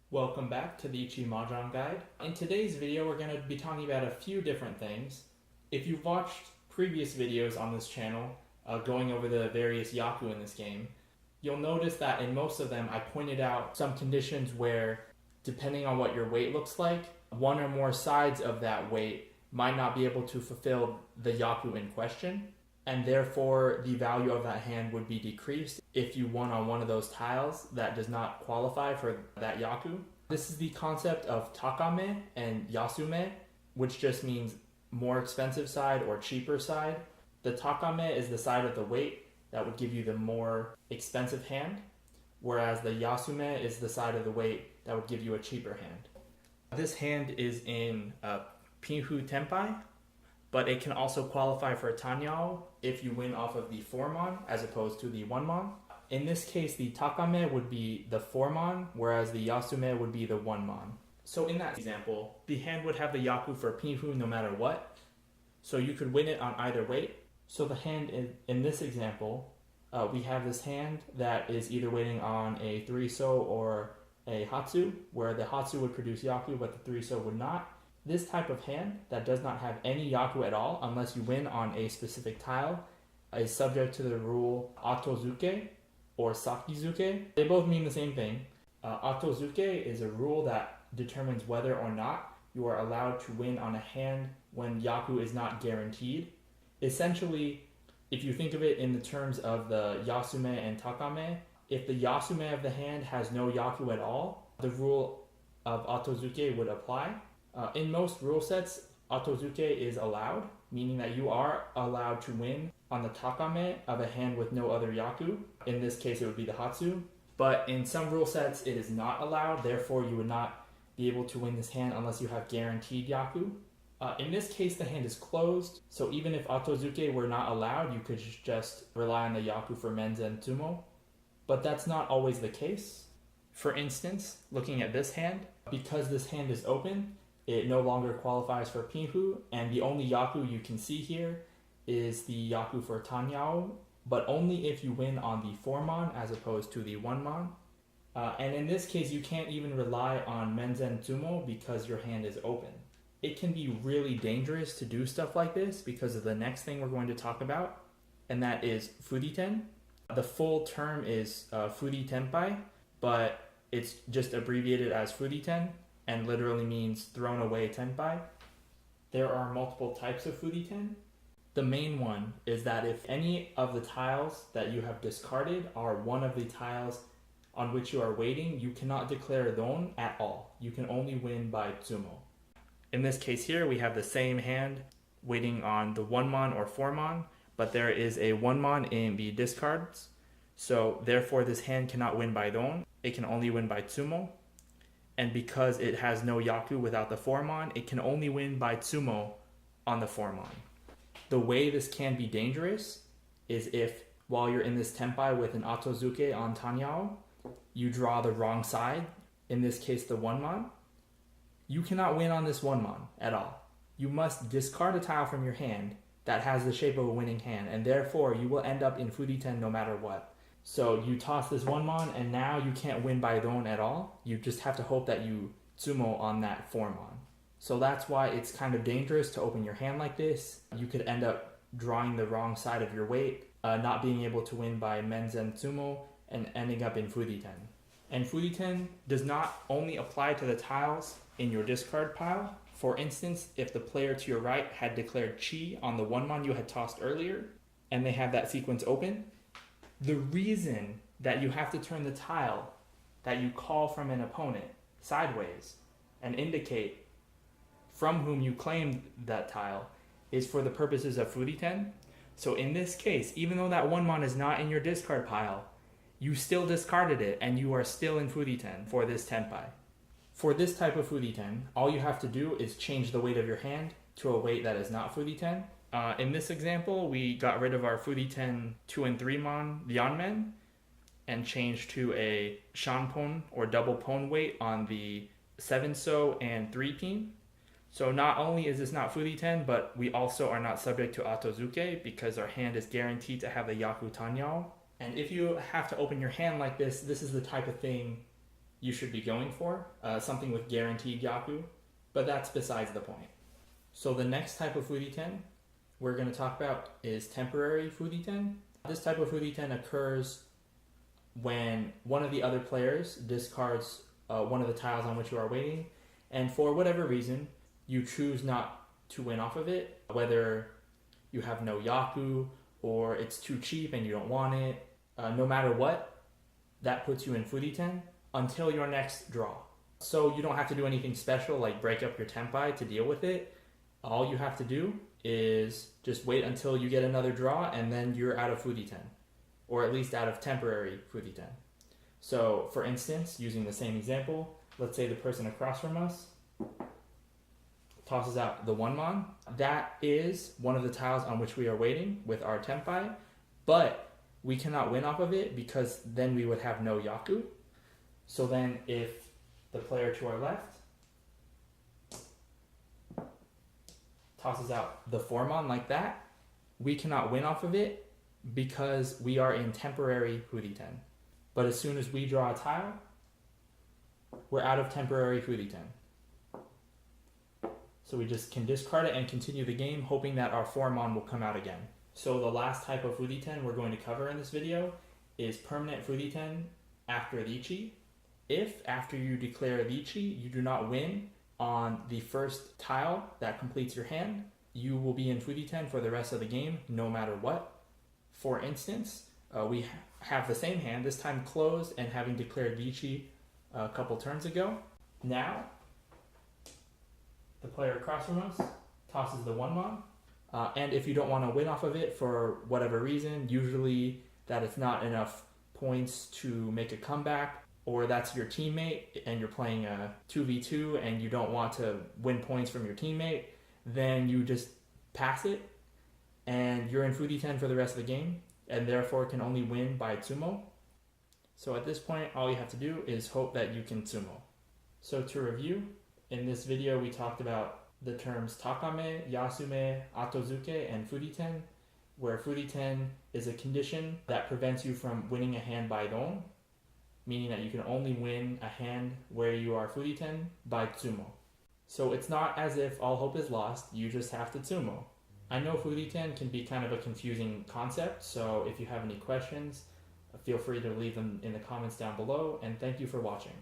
Welcome back to the Riichi Mahjong guide. In today's video, we're going to be talking about a few different things. If you've watched previous videos on this channel going over the various yaku in this game, you'll notice that in most of them I pointed out some conditions where, depending on what your weight looks like, one or more sides of that weight might not be able to fulfill the yaku in question, and therefore the value of that hand would be decreased if you won on one of those tiles that does not qualify for that yaku. This is the concept of Taka-man and Yasu-man, which just means more expensive side or cheaper side. The takame is the side of the weight that would give you the more expensive hand, whereas the yasume is the side of the weight that would give you a cheaper hand. This hand is in Pinhu Tenpai, but it can also qualify for Tanyao if you win off of the 4-mon as opposed to the 1-mon. In this case, the takame would be the 4-mon, whereas the yasume would be the 1-mon. So in that example, the hand would have the yaku for Pinhu no matter what, so you could win it on either weight. So the hand in this example, we have this hand that is either waiting on a 3-so or a hatsu, where the hatsu would produce yaku but the 3-so would not. This type of hand that does not have any yaku at all unless you win on a specific tile is subject to the rule Auto-zuke or Saki-zuke. They both mean the same thing. Auto-zuke is a rule that determines whether or not you are allowed to win on a hand when yaku is not guaranteed. Essentially, if you think of it in the terms of the yasume and takame, if the yasume of the hand has no yaku at all, the rule of Auto-zuke would apply. In most rule sets, Auto-zuke is allowed, meaning that you are allowed to win on the takame of a hand with no other yaku. In this case, it would be the hatsu. But in some rule sets, it is not allowed, therefore you would not be able to win this hand unless you have guaranteed yaku. In this case, the hand is closed, so even if Auto-zuke were not allowed, you could just rely on the yaku for menzen and tsumo. But that's not always the case. For instance, looking at this hand, because this hand is open, it no longer qualifies for Pinhu, and the only yaku you can see here is the yaku for Tanyao, but only if you win on the 4-mon as opposed to the 1-mon. And in this case, you can't even rely on menzen tsumo because your hand is open. It can be really dangerous to do stuff like this because of the next thing we're going to talk about, and that is Furiten. The full term is Furi Tenpai, but it's just abbreviated as Furiten and literally means thrown away tenpai. There are multiple types of Furiten. The main one is that if any of the tiles that you have discarded are one of the tiles on which you are waiting, you cannot declare don at all. You can only win by tsumo. In this case here, we have the same hand waiting on the 1-mon or 4-mon, but there is a 1-mon in the discards. So therefore this hand cannot win by don. It can only win by tsumo. And because it has no yaku without the 4-mon, it can only win by tsumo on the 4-mon. The way this can be dangerous is if, while you're in this tenpai with an Auto-zuke on Tanyao, you draw the wrong side, in this case the 1-mon. You cannot win on this 1-mon at all. You must discard a tile from your hand that has the shape of a winning hand, and therefore you will end up in Furiten no matter what. So you toss this 1-mon, and now you can't win by don at all. You just have to hope that you tsumo on that 4-mon. So that's why it's kind of dangerous to open your hand like this. You could end up drawing the wrong side of your weight, not being able to win by menzen tsumo, and ending up in Furiten. And Furiten does not only apply to the tiles in your discard pile. For instance, if the player to your right had declared chi on the 1-mon you had tossed earlier, and they have that sequence open, the reason that you have to turn the tile that you call from an opponent sideways and indicate from whom you claimed that tile is for the purposes of Furiten. So in this case, even though that 1-mon is not in your discard pile, you still discarded it and you are still in Furiten for this tenpai. For this type of Furiten, all you have to do is change the weight of your hand to a weight that is not Furiten. In this example, we got rid of our Furiten 2 and 3-mon Yanmen and changed to a shanpon or double pon weight on the 7-so and 3-pin. So not only is this not Furiten, but we also are not subject to Auto-zuke because our hand is guaranteed to have the yaku tanyao. And if you have to open your hand like this, this is the type of thing you should be going for, something with guaranteed yaku, but that's besides the point. So the next type of Furiten we're going to talk about is temporary Furiten. This type of Furiten occurs when one of the other players discards one of the tiles on which you are waiting, and for whatever reason, you choose not to win off of it, whether you have no yaku or it's too cheap and you don't want it. No matter what, that puts you in Furiten until your next draw. So you don't have to do anything special like break up your tenpai to deal with it. All you have to do is just wait until you get another draw and then you're out of Furiten, or at least out of temporary Furiten. So for instance, using the same example, let's say the person across from us tosses out the 1-mon. That is one of the tiles on which we are waiting with our tenpai, but we cannot win off of it because then we would have no yaku. So then if the player to our left tosses out the 4-mon like that, we cannot win off of it because we are in temporary Furiten. But as soon as we draw a tile, we're out of temporary Furiten. So we just can discard it and continue the game, hoping that our 4-mon will come out again. So the last type of Furiten we're going to cover in this video is permanent Furiten after Riichi. If after you declare Riichi, you do not win on the first tile that completes your hand, you will be in Furiten for the rest of the game, no matter what. For instance, we have the same hand, this time closed and having declared Riichi a couple turns ago. Now, the player across from us tosses the 1-mon, and if you don't want to win off of it for whatever reason, usually that it's not enough points to make a comeback, or that's your teammate and you're playing a 2v2 and you don't want to win points from your teammate, then you just pass it and you're in Furiten for the rest of the game, and therefore can only win by tsumo. So at this point, all you have to do is hope that you can tsumo. So to review, in this video we talked about the terms takame, yasume, Auto-zuke, and Furiten, where Furiten is a condition that prevents you from winning a hand by don, meaning that you can only win a hand where you are Furiten by tsumo. So it's not as if all hope is lost, you just have to tsumo. I know Furiten can be kind of a confusing concept, so if you have any questions, feel free to leave them in the comments down below, and thank you for watching.